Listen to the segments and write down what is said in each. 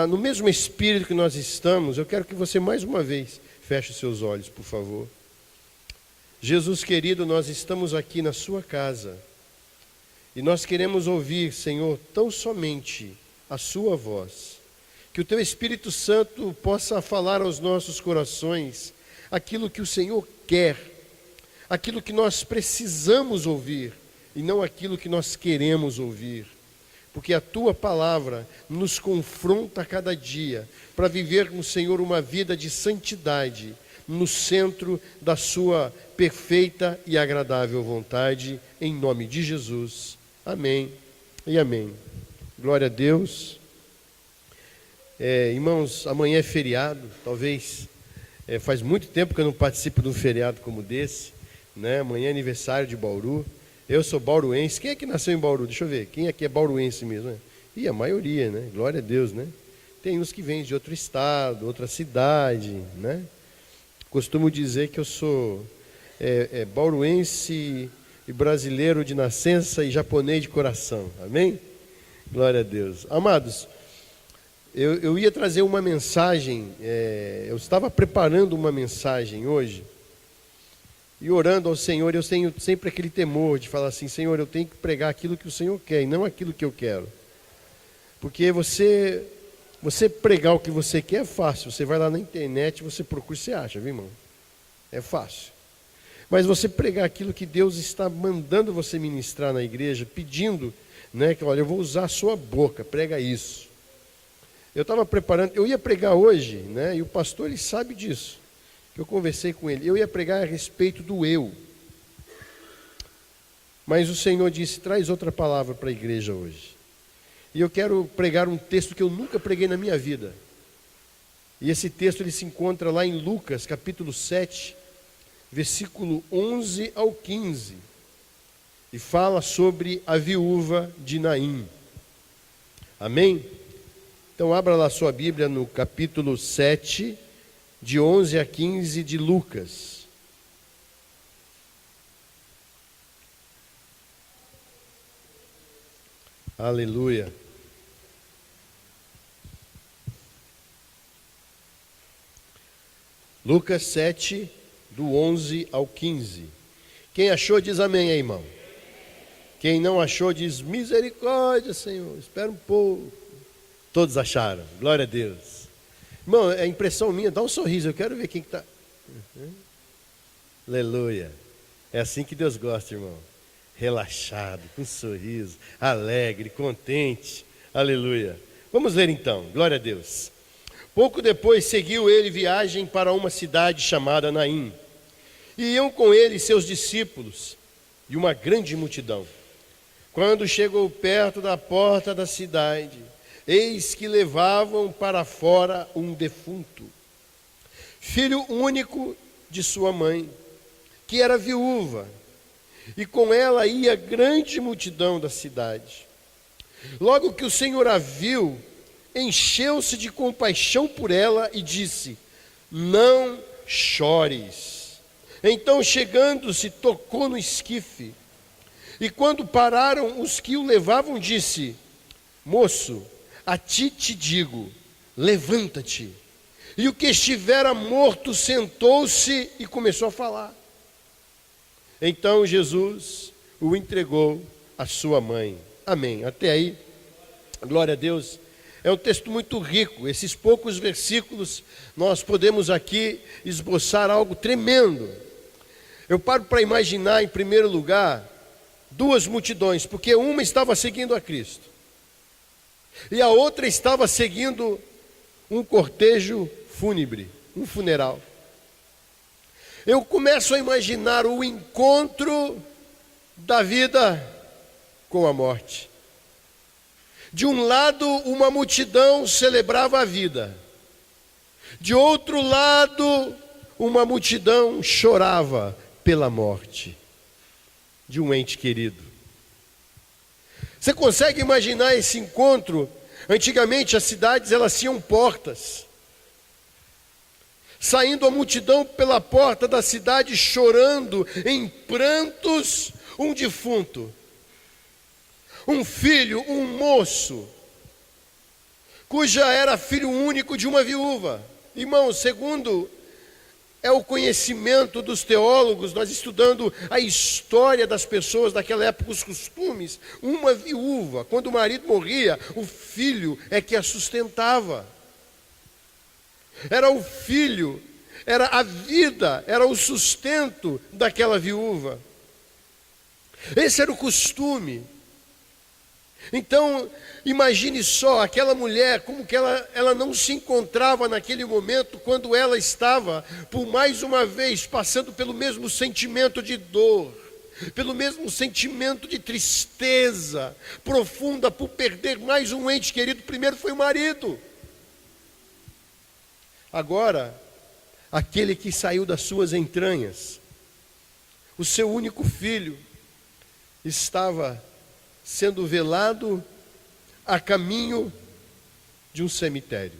no mesmo espírito que nós estamos, eu quero que você mais uma vez feche os seus olhos, por favor. Jesus querido, nós estamos aqui na sua casa e nós queremos ouvir, Senhor, tão somente a sua voz. Que o teu Espírito Santo possa falar aos nossos corações aquilo que o Senhor quer, aquilo que nós precisamos ouvir e não aquilo que nós queremos ouvir. Porque a tua palavra nos confronta a cada dia para vivermos, Senhor, uma vida de santidade no centro da sua perfeita e agradável vontade, em nome de Jesus. Amém e amém. Glória a Deus. Irmãos, amanhã é feriado, talvez faz muito tempo que eu não participo de um feriado como desse, né? Amanhã é aniversário de Bauru. Eu sou bauruense. Quem é que nasceu em Bauru? Deixa eu ver. Quem aqui é bauruense mesmo? Né? A maioria, né? Glória a Deus, né? Tem uns que vêm de outro estado, outra cidade, né? Costumo dizer que eu sou bauruense e brasileiro de nascença e japonês de coração. Amém? Glória a Deus. Amados, eu ia trazer uma mensagem, eu estava preparando uma mensagem hoje, e orando ao Senhor, eu tenho sempre aquele temor de falar assim: Senhor, eu tenho que pregar aquilo que o Senhor quer e não aquilo que eu quero. Porque você pregar o que você quer é fácil. Você vai lá na internet, você procura, você acha, viu, irmão? É fácil. Mas você pregar aquilo que Deus está mandando você ministrar na igreja, pedindo, né, que olha, eu vou usar a sua boca, prega isso. Eu estava preparando, eu ia pregar hoje, né, e o pastor ele sabe disso. Eu conversei com ele, eu ia pregar a respeito do eu. Mas o Senhor disse: traz outra palavra para a igreja hoje. E eu quero pregar um texto que eu nunca preguei na minha vida. E esse texto ele se encontra lá em Lucas, capítulo 7, versículo 11 ao 15. E fala sobre a viúva de Naim. Amém? Então abra lá sua Bíblia no capítulo 7, de 11 a 15 de Lucas. Aleluia. Lucas 7, do 11 ao 15. Quem achou diz amém aí, irmão. Quem não achou diz misericórdia, Senhor, espera um pouco. Todos acharam, glória a Deus. Irmão, é impressão minha, dá um sorriso, eu quero ver quem que está. Aleluia. É assim que Deus gosta, irmão. Relaxado, com um sorriso, alegre, contente. Aleluia. Vamos ler então, glória a Deus. Pouco depois seguiu ele viagem para uma cidade chamada Naim. E iam com ele seus discípulos e uma grande multidão. Quando chegou perto da porta da cidade, eis que levavam para fora um defunto, filho único de sua mãe, que era viúva, e com ela ia grande multidão da cidade. Logo que o Senhor a viu, encheu-se de compaixão por ela e disse: não chores. Então, chegando-se, tocou no esquife, e quando pararam os que o levavam, disse: moço, a ti te digo, levanta-te. E o que estivera morto sentou-se e começou a falar. Então Jesus o entregou à sua mãe. Amém. Até aí, glória a Deus. É um texto muito rico. Esses poucos versículos, nós podemos aqui esboçar algo tremendo. Eu paro para imaginar, em primeiro lugar, duas multidões, porque uma estava seguindo a Cristo e a outra estava seguindo um cortejo fúnebre, um funeral. Eu começo a imaginar o encontro da vida com a morte. De um lado, uma multidão celebrava a vida. De outro lado, uma multidão chorava pela morte de um ente querido. Você consegue imaginar esse encontro? Antigamente as cidades elas tinham portas. Saindo a multidão pela porta da cidade chorando em prantos um defunto, um filho, um moço, cuja era filho único de uma viúva. Irmãos, segundo é o conhecimento dos teólogos, nós estudando a história das pessoas daquela época, os costumes, uma viúva, quando o marido morria, o filho é que a sustentava. Era o filho, era a vida, era o sustento daquela viúva. Esse era o costume. Então, imagine só, aquela mulher, como que ela não se encontrava naquele momento, quando ela estava, por mais uma vez, passando pelo mesmo sentimento de dor, pelo mesmo sentimento de tristeza profunda por perder mais um ente querido. Primeiro foi o marido. Agora, aquele que saiu das suas entranhas, o seu único filho, estava sendo velado a caminho de um cemitério.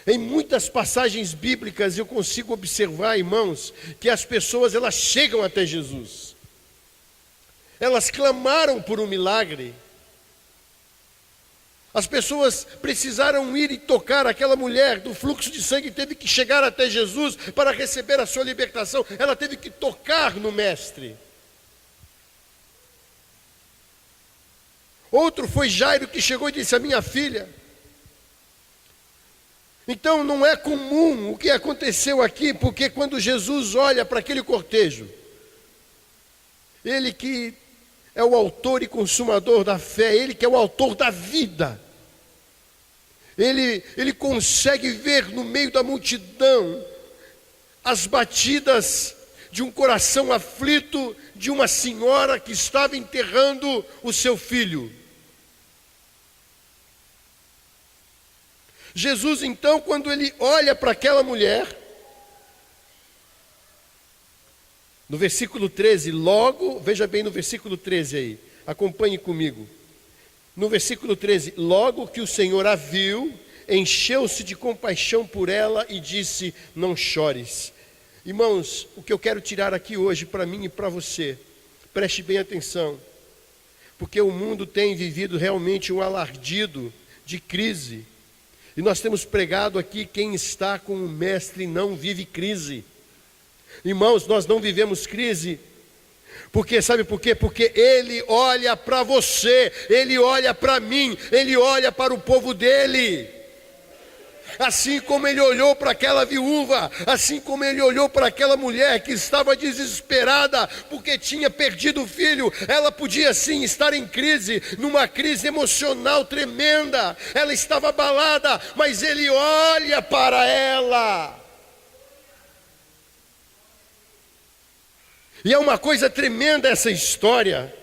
Em muitas passagens bíblicas eu consigo observar, irmãos, que as pessoas elas chegam até Jesus. Elas clamaram por um milagre. As pessoas precisaram ir e tocar. Aquela mulher do fluxo de sangue teve que chegar até Jesus para receber a sua libertação. Ela teve que tocar no Mestre. Outro foi Jairo, que chegou e disse: a minha filha. Então não é comum o que aconteceu aqui, porque quando Jesus olha para aquele cortejo, ele que é o autor e consumador da fé, ele que é o autor da vida, ele consegue ver no meio da multidão as batidas de um coração aflito de uma senhora que estava enterrando o seu filho. Jesus, então, quando ele olha para aquela mulher, no versículo 13, logo, veja bem no versículo 13 aí, acompanhe comigo. No versículo 13, logo que o Senhor a viu, encheu-se de compaixão por ela e disse: não chores. Irmãos, o que eu quero tirar aqui hoje para mim e para você, preste bem atenção, porque o mundo tem vivido realmente um alardido de crise. E nós temos pregado aqui: quem está com o Mestre não vive crise. Irmãos, nós não vivemos crise, porque sabe por quê? Porque Ele olha para você, Ele olha para mim, Ele olha para o povo dEle. Assim como Ele olhou para aquela viúva, assim como Ele olhou para aquela mulher que estava desesperada porque tinha perdido o filho, ela podia sim estar em crise, numa crise emocional tremenda, ela estava abalada, mas Ele olha para ela. E é uma coisa tremenda essa história.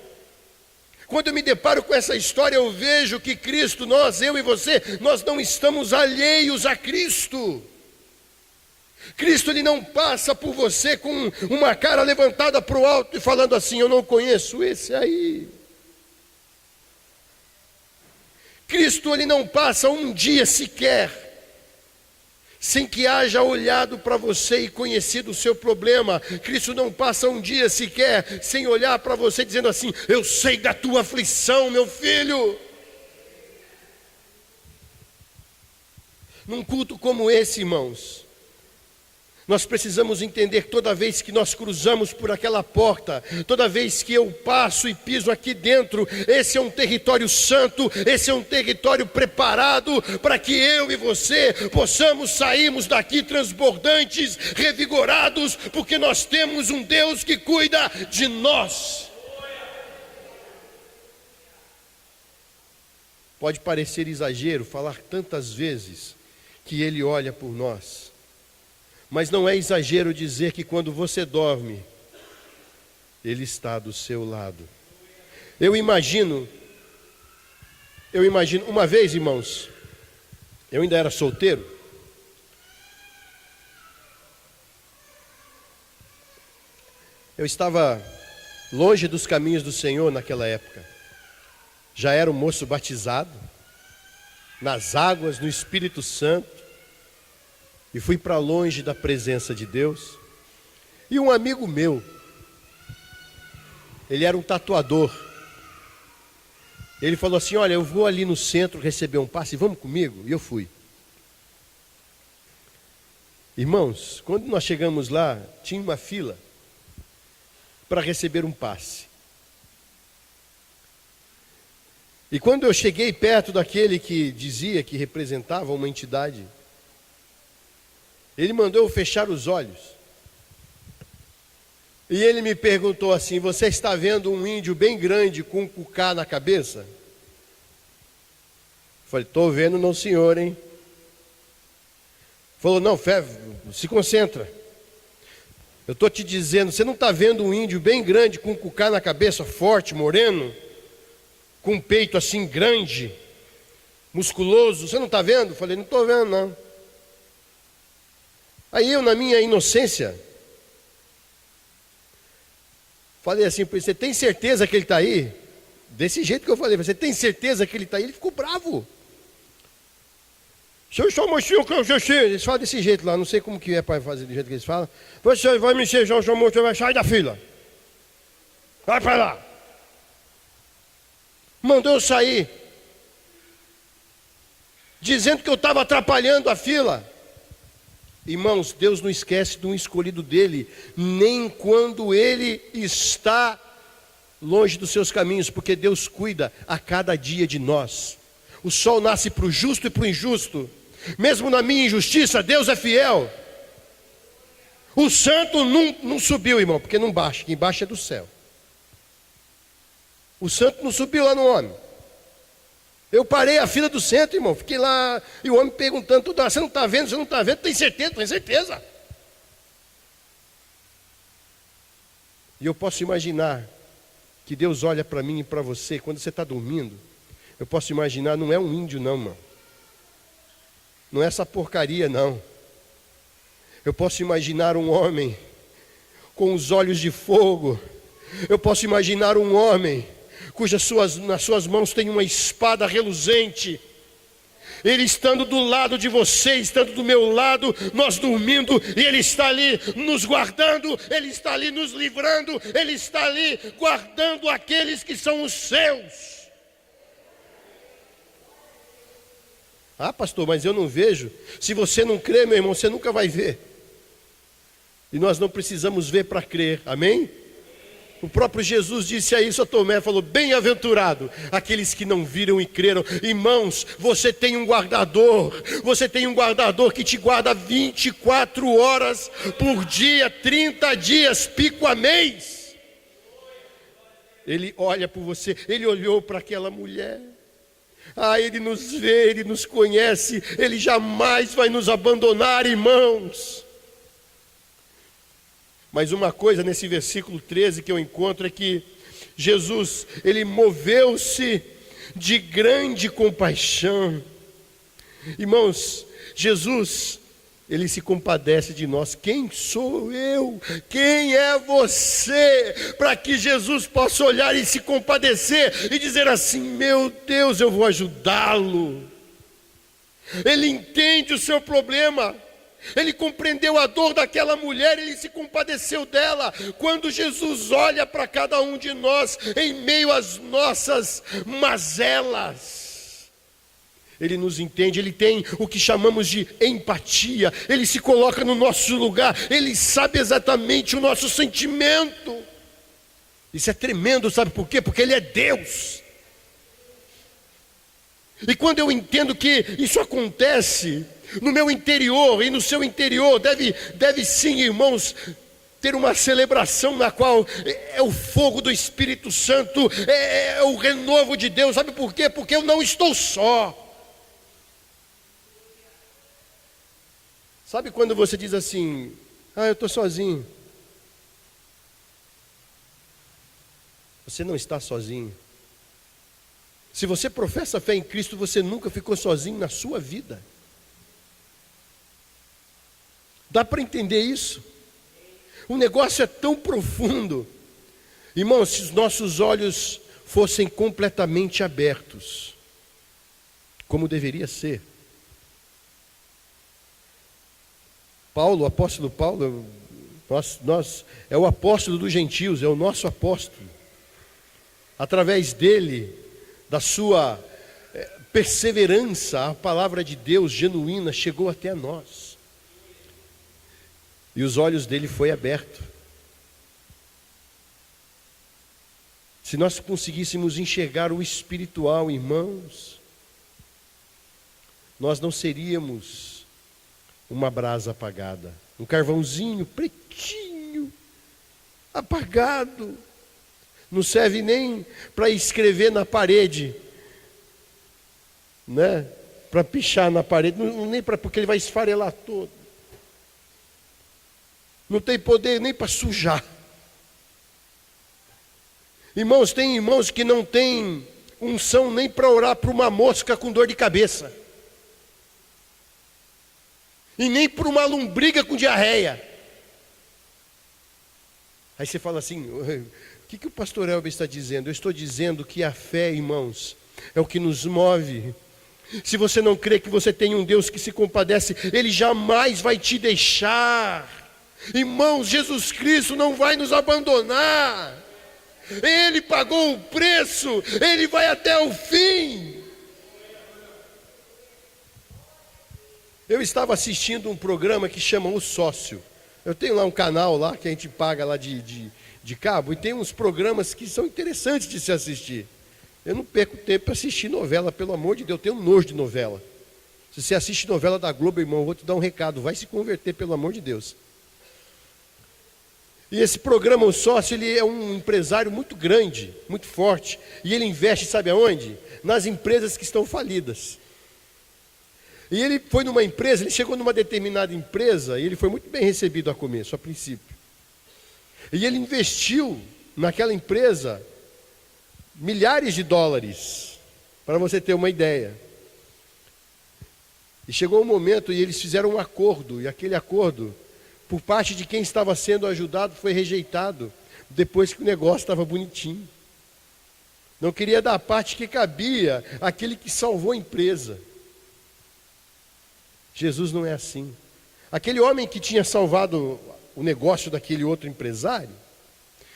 Quando eu me deparo com essa história, eu vejo que Cristo, eu e você, nós não estamos alheios a Cristo. Cristo, Ele não passa por você com uma cara levantada para o alto e falando assim: eu não conheço esse aí. Cristo, Ele não passa um dia sequer sem que haja olhado para você e conhecido o seu problema. Cristo não passa um dia sequer sem olhar para você dizendo assim: eu sei da tua aflição, meu filho. Num culto como esse, irmãos, nós precisamos entender, toda vez que nós cruzamos por aquela porta, toda vez que eu passo e piso aqui dentro, esse é um território santo, esse é um território preparado para que eu e você possamos sairmos daqui transbordantes, revigorados, porque nós temos um Deus que cuida de nós. Pode parecer exagero falar tantas vezes que Ele olha por nós, mas não é exagero dizer que quando você dorme, Ele está do seu lado. Eu imagino, uma vez, irmãos, eu ainda era solteiro, eu estava longe dos caminhos do Senhor naquela época, já era um moço batizado, nas águas, no Espírito Santo, e fui para longe da presença de Deus. E um amigo meu, ele era um tatuador, Ele falou assim: olha, eu vou ali no centro receber um passe, vamos comigo? E eu fui. Irmãos, quando nós chegamos lá, tinha uma fila para receber um passe. E quando eu cheguei perto daquele que dizia que representava uma entidade, ele mandou eu fechar os olhos. E ele me perguntou assim: você está vendo um índio bem grande com um cucá na cabeça? Eu falei: estou vendo não, senhor, hein? Falou: não, Fé, se concentra. Eu estou te dizendo, você não está vendo um índio bem grande com um cucá na cabeça, forte, moreno, com um peito assim grande, musculoso? Você não está vendo? Eu falei: não estou vendo, não. Aí eu, na minha inocência, falei assim: você tem certeza que ele está aí? Desse jeito que eu falei: você tem certeza que ele está aí? Ele ficou bravo. Eles falam desse jeito lá, não sei como que é para fazer do jeito que eles falam. Você vai me ser João Chamou, você vai sair da fila. Vai para lá. Mandou eu sair, dizendo que eu estava atrapalhando a fila. Irmãos, Deus não esquece de um escolhido dele, nem quando ele está longe dos seus caminhos, porque Deus cuida a cada dia de nós. O sol nasce para o justo e para o injusto. Mesmo na minha injustiça, Deus é fiel. O santo não subiu, irmão, porque não baixa, quem baixa é do céu. O santo não subiu lá no homem. Eu parei a fila do centro, irmão, fiquei lá, e o homem perguntando toda hora: você não está vendo, você não está vendo? Tem certeza? Tem certeza. E eu posso imaginar que Deus olha para mim e para você, quando você está dormindo, eu posso imaginar, não é um índio não, mano. Não é essa porcaria não. Eu posso imaginar um homem com os olhos de fogo. Eu posso imaginar um homem nas suas mãos tem uma espada reluzente. Ele estando do lado de você, estando do meu lado, nós dormindo, e Ele está ali nos guardando, Ele está ali nos livrando, Ele está ali guardando aqueles que são os seus. Ah, pastor, mas eu não vejo. Se você não crê, meu irmão, você nunca vai ver. E nós não precisamos ver para crer, amém? O próprio Jesus disse a isso a Tomé, falou: bem-aventurado aqueles que não viram e creram. Irmãos, você tem um guardador que te guarda 24 horas por dia, 30 dias, pico a mês. Ele olha por você, Ele olhou para aquela mulher. Ah, Ele nos vê, Ele nos conhece, Ele jamais vai nos abandonar, irmãos. Mas uma coisa nesse versículo 13 que eu encontro é que Jesus, Ele moveu-se de grande compaixão. Irmãos, Jesus, Ele se compadece de nós. Quem sou eu? Quem é você? Para que Jesus possa olhar e se compadecer e dizer assim: meu Deus, eu vou ajudá-lo. Ele entende o seu problema. Ele compreendeu a dor daquela mulher, Ele se compadeceu dela. Quando Jesus olha para cada um de nós, em meio às nossas mazelas, Ele nos entende, Ele tem o que chamamos de empatia. Ele se coloca no nosso lugar, Ele sabe exatamente o nosso sentimento. Isso é tremendo, sabe por quê? Porque Ele é Deus. E quando eu entendo que isso acontece no meu interior e no seu interior, deve sim, irmãos, ter uma celebração na qual é o fogo do Espírito Santo, é o renovo de Deus. Sabe por quê? Porque eu não estou só. Sabe quando você diz assim: ah, eu estou sozinho? Você não está sozinho. Se você professa fé em Cristo, você nunca ficou sozinho na sua vida. Dá para entender isso? O negócio é tão profundo. Irmãos, se os nossos olhos fossem completamente abertos, como deveria ser. Paulo, o apóstolo Paulo, é o apóstolo dos gentios, é o nosso apóstolo. Através dele, da sua perseverança, a palavra de Deus genuína chegou até nós. E os olhos dele foi aberto. Se nós conseguíssemos enxergar o espiritual, irmãos, nós não seríamos uma brasa apagada, um carvãozinho pretinho, apagado. Não serve nem para escrever na parede, né? Para pichar na parede, nem porque ele vai esfarelar todo. Não tem poder nem para sujar. Irmãos, tem irmãos que não têm unção nem para orar para uma mosca com dor de cabeça. E nem para uma lombriga com diarreia. Aí você fala assim, o que o pastor Elber está dizendo? Eu estou dizendo que a fé, irmãos, é o que nos move. Se você não crê que você tem um Deus que se compadece, Ele jamais vai te deixar. Irmãos, Jesus Cristo não vai nos abandonar. Ele pagou o preço, Ele vai até o fim. Eu estava assistindo um programa que chama O Sócio. Eu tenho lá um canal lá que a gente paga lá de cabo, e tem uns programas que são interessantes de se assistir. Eu não perco tempo para assistir novela, pelo amor de Deus, eu tenho nojo de novela. Se você assiste novela da Globo, irmão, eu vou te dar um recado, vai se converter, pelo amor de Deus. E esse programa, O Sócio, ele é um empresário muito grande, muito forte, e ele investe, sabe aonde? Nas empresas que estão falidas. E ele foi numa empresa, ele chegou numa determinada empresa, e ele foi muito bem recebido a começo, a princípio. E ele investiu naquela empresa milhares de dólares, para você ter uma ideia. E chegou um momento, e eles fizeram um acordo, e aquele acordo, por parte de quem estava sendo ajudado, foi rejeitado, depois que o negócio estava bonitinho. Não queria dar a parte que cabia àquele que salvou a empresa. Jesus não é assim. Aquele homem que tinha salvado o negócio daquele outro empresário,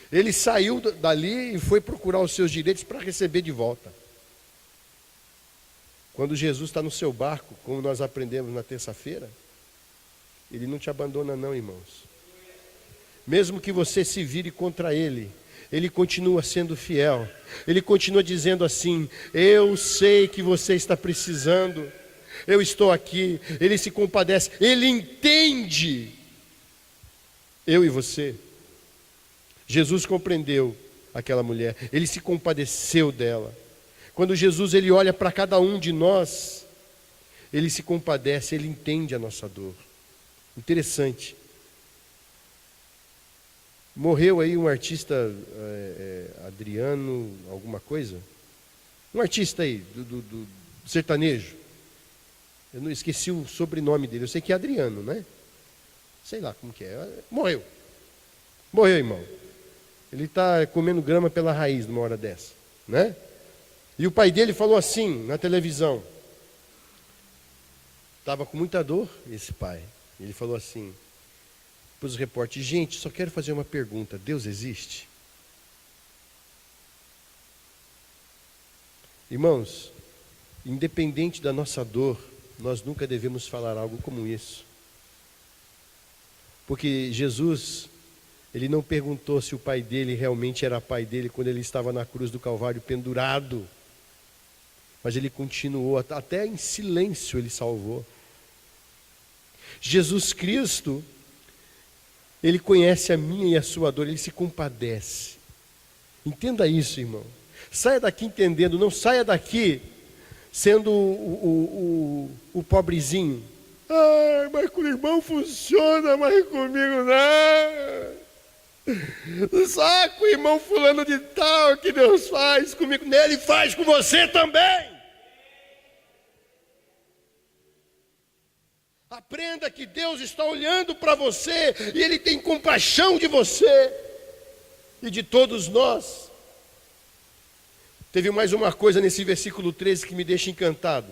ele saiu dali e foi procurar os seus direitos para receber de volta. Quando Jesus está no seu barco, como nós aprendemos na terça-feira, Ele não te abandona não, irmãos. Mesmo que você se vire contra Ele, Ele continua sendo fiel. Ele continua dizendo assim, eu sei que você está precisando, eu estou aqui. Ele se compadece, Ele entende eu e você. Jesus compreendeu aquela mulher, Ele se compadeceu dela. Quando Jesus ele olha para cada um de nós, Ele se compadece, Ele entende a nossa dor. Interessante. Morreu aí um artista, Adriano, alguma coisa? Um artista aí, do sertanejo. Eu não esqueci o sobrenome dele, eu sei que é Adriano, né? Sei lá como que é. Morreu, irmão. Ele está comendo grama pela raiz numa hora dessa, né? E o pai dele falou assim, na televisão. Estava com muita dor, esse pai. Ele falou assim, para os repórteres, gente, só quero fazer uma pergunta, Deus existe? Irmãos, independente da nossa dor, nós nunca devemos falar algo como isso. Porque Jesus, Ele não perguntou se o pai dele realmente era pai dele quando ele estava na cruz do Calvário pendurado. Mas Ele continuou, até em silêncio Ele salvou. Jesus Cristo, Ele conhece a minha e a sua dor, Ele se compadece. Entenda isso, irmão. Saia daqui entendendo, não saia daqui sendo o pobrezinho. Ah, mas com o irmão funciona, mas comigo não. Saco, irmão fulano de tal, que Deus faz comigo, Ele faz com você também. Aprenda que Deus está olhando para você e Ele tem compaixão de você e de todos nós. Teve mais uma coisa nesse versículo 13 que me deixa encantado.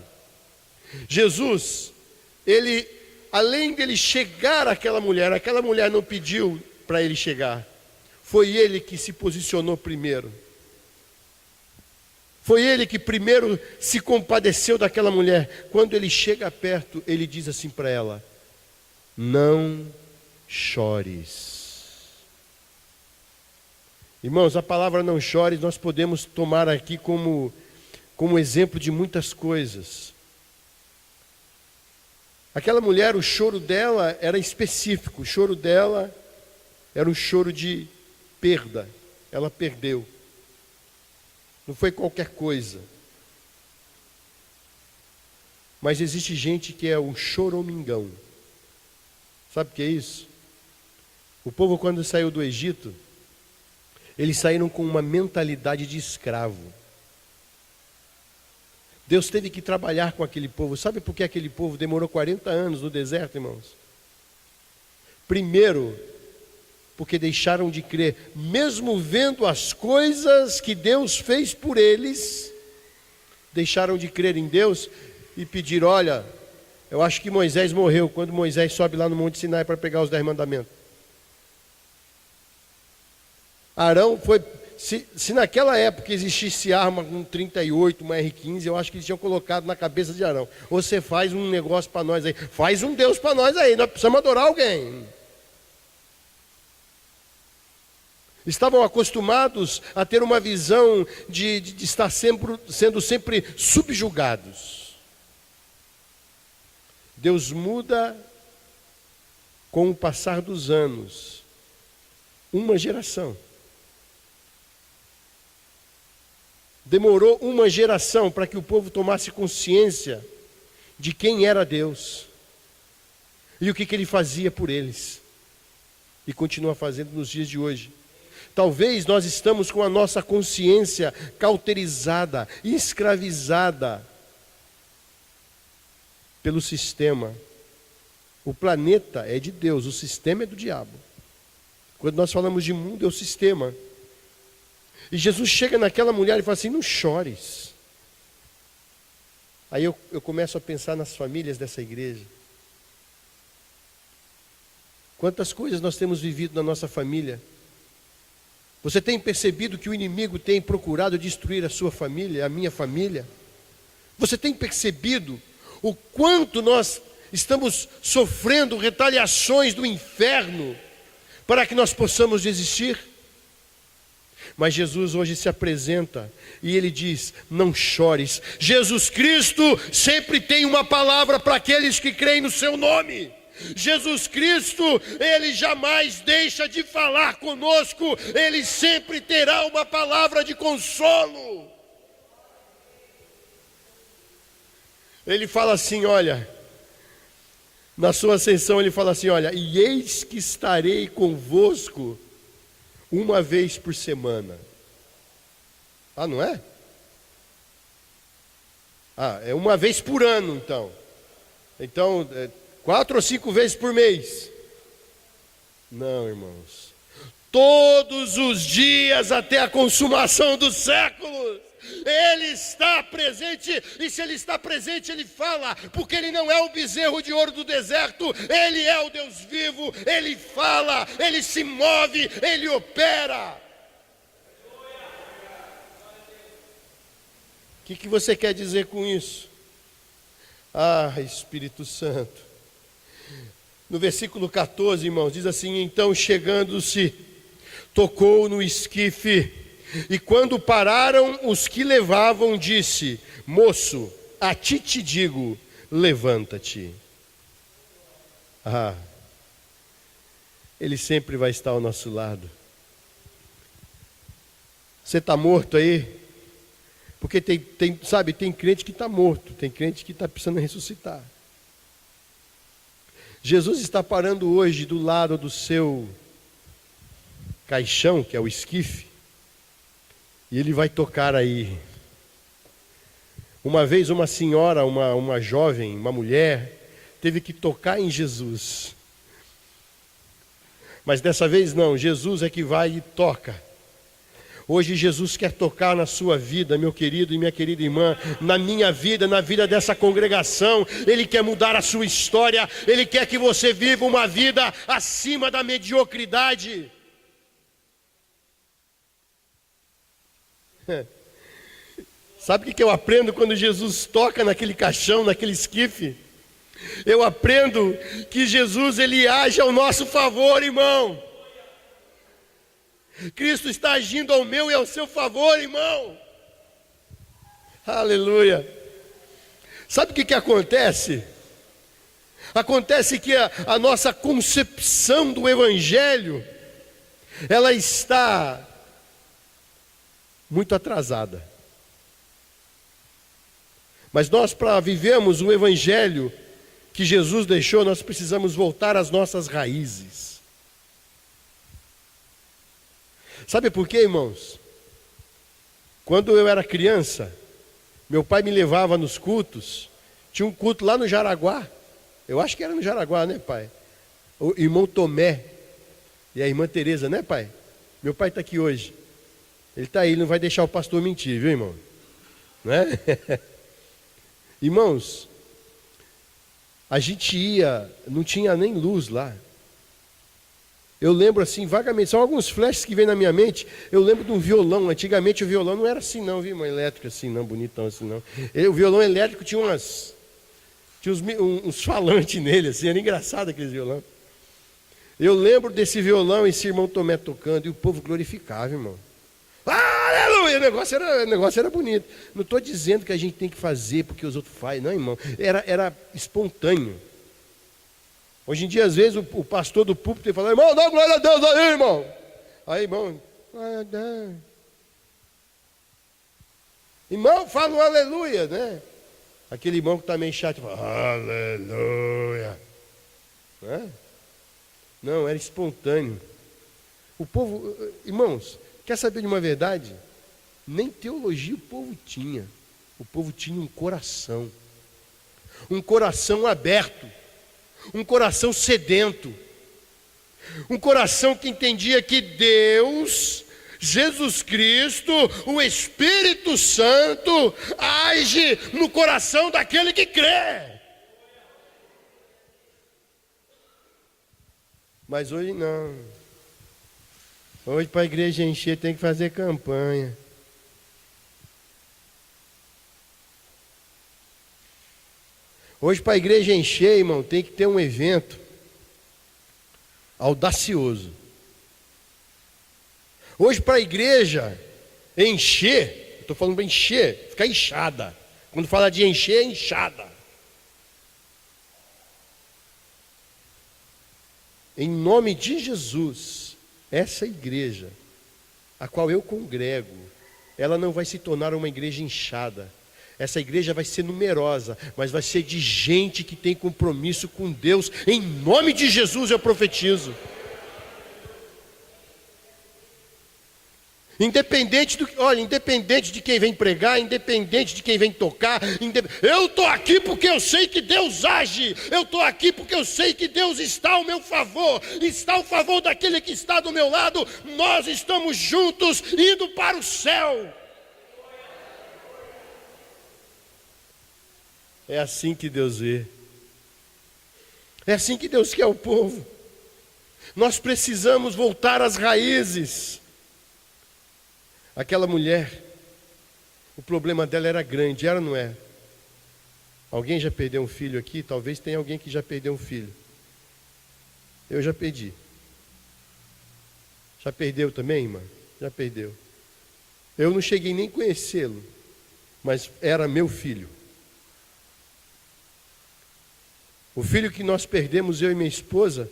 Jesus, Ele, além dele chegar àquela mulher não pediu para Ele chegar. Foi Ele que se posicionou primeiro. Foi ele que primeiro se compadeceu daquela mulher. Quando ele chega perto, ele diz assim para ela: não chores. Irmãos, a palavra não chores nós podemos tomar aqui como exemplo de muitas coisas. Aquela mulher, o choro dela era específico. O choro dela era um choro de perda. Ela perdeu. Não foi qualquer coisa. Mas existe gente que é um choramingão. Sabe o que é isso? O povo, quando saiu do Egito, eles saíram com uma mentalidade de escravo. Deus teve que trabalhar com aquele povo. Sabe por que aquele povo demorou 40 anos no deserto, irmãos? Primeiro, porque deixaram de crer, mesmo vendo as coisas que Deus fez por eles, deixaram de crer em Deus e pediram: olha, eu acho que Moisés morreu, quando Moisés sobe lá no Monte Sinai para pegar os 10 mandamentos. Arão foi, se naquela época existisse arma com 38, uma R15, eu acho que eles tinham colocado na cabeça de Arão: você faz um negócio para nós aí, faz um Deus para nós aí, nós precisamos adorar alguém. Estavam acostumados a ter uma visão de estar sendo sempre subjugados. Deus muda com o passar dos anos. Uma geração. Demorou uma geração para que o povo tomasse consciência de quem era Deus e o que ele fazia por eles. E continua fazendo nos dias de hoje. Talvez nós estamos com a nossa consciência cauterizada, escravizada pelo sistema. O planeta é de Deus, o sistema é do diabo. Quando nós falamos de mundo, é o sistema. E Jesus chega naquela mulher e fala assim: não chores. Aí eu começo a pensar nas famílias dessa igreja. Quantas coisas nós temos vivido na nossa família. Você tem percebido que o inimigo tem procurado destruir a sua família, a minha família? Você tem percebido o quanto nós estamos sofrendo retaliações do inferno para que nós possamos desistir? Mas Jesus hoje se apresenta e ele diz: não chores. Jesus Cristo sempre tem uma palavra para aqueles que creem no seu nome. Jesus Cristo, ele jamais deixa de falar conosco, ele sempre terá uma palavra de consolo. Ele fala assim, olha, na sua ascensão ele fala assim, olha, e eis que estarei convosco uma vez por semana. Ah, não é? Ah, é uma vez por ano então. Então, 4 ou 5 vezes por mês. Não, irmãos. Todos os dias até a consumação dos séculos. Ele está presente, e se ele está presente, ele fala, porque ele não é o bezerro de ouro do deserto, ele é o Deus vivo, ele fala, ele se move, ele opera. O que você quer dizer com isso? Ah, Espírito Santo. No versículo 14, irmãos, diz assim: então chegando-se, tocou no esquife, e quando pararam os que levavam, disse: moço, a ti te digo, levanta-te. Ah, ele sempre vai estar ao nosso lado. Você está morto aí? Porque tem crente que está morto, tem crente que está precisando ressuscitar. Jesus está parando hoje do lado do seu caixão, que é o esquife, e ele vai tocar aí. Uma vez uma senhora, uma jovem, uma mulher, teve que tocar em Jesus. Mas dessa vez não, Jesus é que vai e toca. Hoje Jesus quer tocar na sua vida, meu querido e minha querida irmã, na minha vida, na vida dessa congregação. Ele quer mudar a sua história, ele quer que você viva uma vida acima da mediocridade. Sabe o que eu aprendo quando Jesus toca naquele caixão, naquele esquife? Eu aprendo que Jesus, ele age ao nosso favor, irmão. Cristo está agindo ao meu e ao seu favor, irmão. Aleluia. Sabe o que acontece? Acontece que a nossa concepção do Evangelho, ela está muito atrasada. Mas nós, para vivermos o Evangelho que Jesus deixou, nós precisamos voltar às nossas raízes. Sabe por quê, irmãos? Quando eu era criança, meu pai me levava nos cultos. Tinha um culto lá no Jaraguá. Eu acho que era no Jaraguá, né, pai? O irmão Tomé e a irmã Teresa, né, pai? Meu pai está aqui hoje. Ele está aí, ele não vai deixar o pastor mentir, viu, irmão? Não é? Irmãos, a gente ia, não tinha nem luz lá. Eu lembro assim, vagamente, são alguns flashes que vêm na minha mente. Eu lembro de um violão. Antigamente o violão não era assim não, viu, irmão? Elétrico assim não, bonitão assim não. O violão elétrico tinha uns falantes nele, assim, era engraçado aquele violão. Eu lembro desse violão, esse irmão Tomé tocando, e o povo glorificava, irmão. Aleluia! O negócio era bonito. Não estou dizendo que a gente tem que fazer porque os outros fazem, não, irmão. Era espontâneo. Hoje em dia, às vezes, o pastor do púlpito fala: irmão, dá glória a Deus aí, irmão. Aí, irmão, glória a Deus. Irmão, fala um aleluia, né? Aquele irmão que está meio chato, fala, aleluia. Não, era espontâneo. O povo, irmãos, quer saber de uma verdade? Nem teologia o povo tinha. O povo tinha um coração aberto, um coração sedento, um coração que entendia que Deus, Jesus Cristo, o Espírito Santo, age no coração daquele que crê. Mas hoje não. Hoje para a igreja encher tem que fazer campanha. Hoje para a igreja encher, irmão, tem que ter um evento audacioso. Hoje para a igreja encher, estou falando para encher, ficar inchada. Quando fala de encher, é inchada. Em nome de Jesus, essa igreja, a qual eu congrego, ela não vai se tornar uma igreja inchada. Essa igreja vai ser numerosa, mas vai ser de gente que tem compromisso com Deus. Em nome de Jesus eu profetizo. Independente de quem vem pregar, independente de quem vem tocar, eu estou aqui porque eu sei que Deus age, eu estou aqui porque eu sei que Deus está ao meu favor, está ao favor daquele que está do meu lado, nós estamos juntos indo para o céu. É assim que Deus vê, é assim que Deus quer o povo. Nós precisamos voltar às raízes. Aquela mulher, o problema dela era grande, era ou não é? Alguém já perdeu um filho aqui? Talvez tenha alguém que já perdeu um filho. Eu já perdi. Já perdeu também, irmã? Já perdeu. Eu não cheguei nem a conhecê-lo, mas era meu filho. O filho que nós perdemos, eu e minha esposa,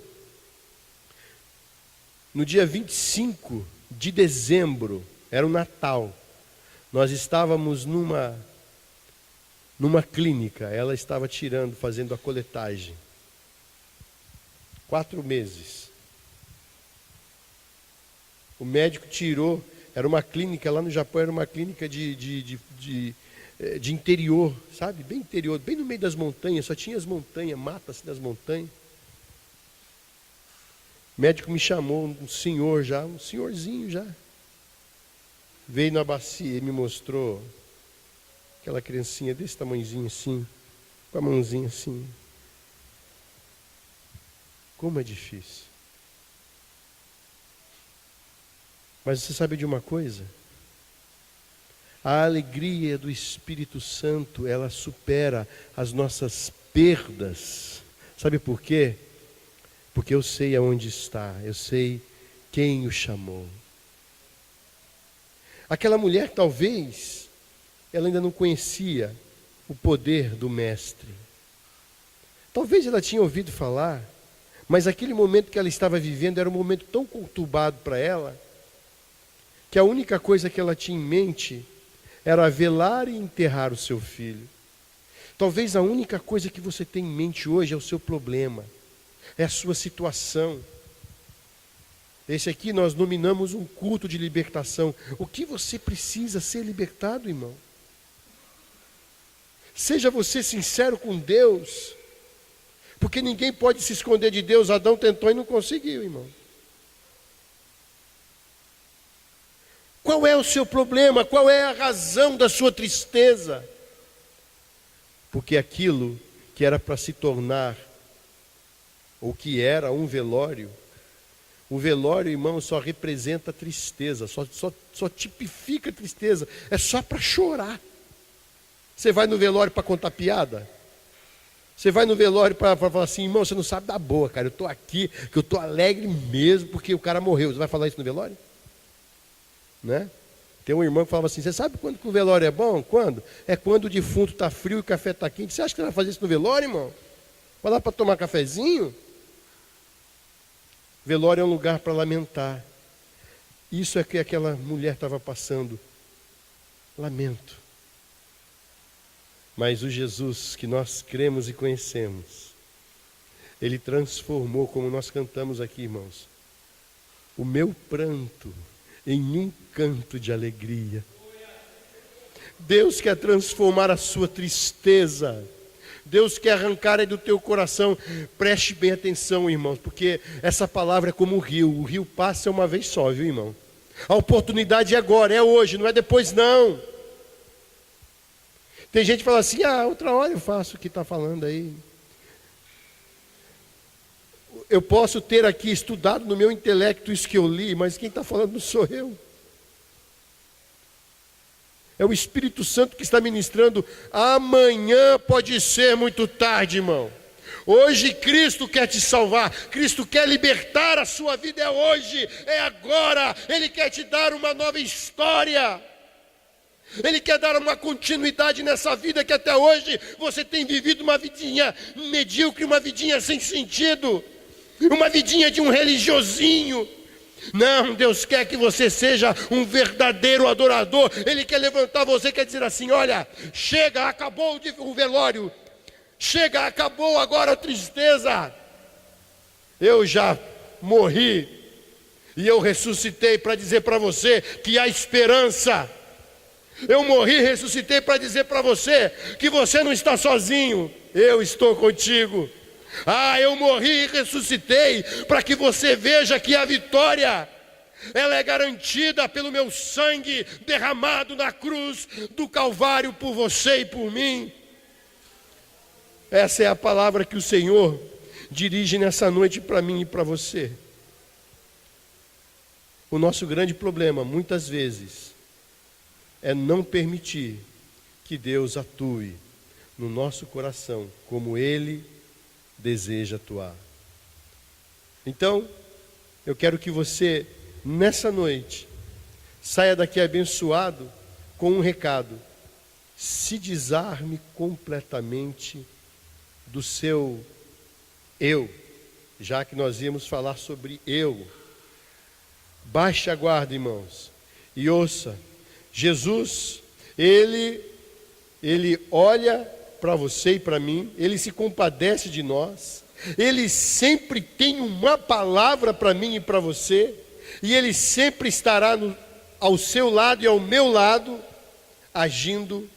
no dia 25 de dezembro, era o Natal. Nós estávamos numa clínica. Ela estava fazendo a coletagem. 4 meses. O médico tirou. Era uma clínica lá no Japão, era uma clínica de interior, sabe? Bem interior, bem no meio das montanhas. Só tinha as montanhas, mata assim das montanhas. O médico me chamou, um senhorzinho já. Veio na bacia e me mostrou aquela criancinha desse tamanhozinho assim, com a mãozinha assim. Como é difícil. Mas você sabe de uma coisa? A alegria do Espírito Santo, ela supera as nossas perdas. Sabe por quê? Porque eu sei aonde está, eu sei quem o chamou. Aquela mulher, talvez, ela ainda não conhecia o poder do Mestre. Talvez ela tinha ouvido falar, mas aquele momento que ela estava vivendo era um momento tão conturbado para ela, que a única coisa que ela tinha em mente era velar e enterrar o seu filho. Talvez a única coisa que você tem em mente hoje é o seu problema, é a sua situação. Esse aqui nós nominamos um culto de libertação. O que você precisa ser libertado, irmão? Seja você sincero com Deus, porque ninguém pode se esconder de Deus. Adão tentou e não conseguiu, irmão. Qual é o seu problema? Qual é a razão da sua tristeza? Porque aquilo que era para se tornar, ou que era um velório, o velório, irmão, só representa tristeza, só tipifica tristeza, é só para chorar. Você vai no velório para contar piada? Você vai no velório para falar assim, irmão, você não sabe da boa, cara, eu estou aqui, que eu estou alegre mesmo, porque o cara morreu. Você vai falar isso no velório? Né? Tem um irmão que falava assim, você sabe quando que o velório é bom? Quando? É quando o defunto está frio e o café está quente. Você acha que você vai fazer isso no velório, irmão? Vai lá para tomar cafezinho? Velório é um lugar para lamentar. Isso é que aquela mulher estava passando. Lamento. Mas o Jesus que nós cremos e conhecemos, Ele transformou, como nós cantamos aqui, irmãos, o meu pranto em um canto de alegria. Deus quer transformar a sua tristeza. Deus quer arrancar aí do teu coração. Preste bem atenção, irmãos, porque essa palavra é como o rio passa uma vez só, viu, irmão? A oportunidade é agora, é hoje, não é depois não. Tem gente que fala assim, outra hora eu faço o que está falando aí. Eu posso ter aqui estudado no meu intelecto isso que eu li, mas quem está falando não sou eu. É o Espírito Santo que está ministrando. Amanhã pode ser muito tarde, irmão. Hoje Cristo quer te salvar. Cristo quer libertar a sua vida. É hoje, é agora. Ele quer te dar uma nova história. Ele quer dar uma continuidade nessa vida que até hoje você tem vivido uma vidinha medíocre, uma vidinha sem sentido. Uma vidinha de um religiosinho. Não, Deus quer que você seja um verdadeiro adorador. Ele quer levantar você, quer dizer assim, olha, chega, acabou o velório. Chega, acabou agora a tristeza. Eu já morri e eu ressuscitei para dizer para você que há esperança. Eu morri e ressuscitei para dizer para você que você não está sozinho. Eu estou contigo. Eu morri e ressuscitei para que você veja que a vitória, ela é garantida pelo meu sangue derramado na cruz do Calvário por você e por mim. Essa é a palavra que o Senhor dirige nessa noite para mim e para você. O nosso grande problema, muitas vezes, é não permitir que Deus atue no nosso coração como Ele deseja atuar. Então, eu quero que você, nessa noite, saia daqui abençoado com um recado. Se desarme completamente do seu eu, já que nós íamos falar sobre eu. Baixe a guarda, irmãos, e ouça. Jesus, Ele olha para você e para mim, Ele se compadece de nós, Ele sempre tem uma palavra para mim e para você, e Ele sempre estará ao seu lado e ao meu lado, agindo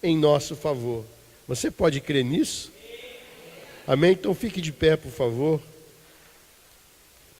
em nosso favor. Você pode crer nisso? Amém? Então fique de pé, por favor.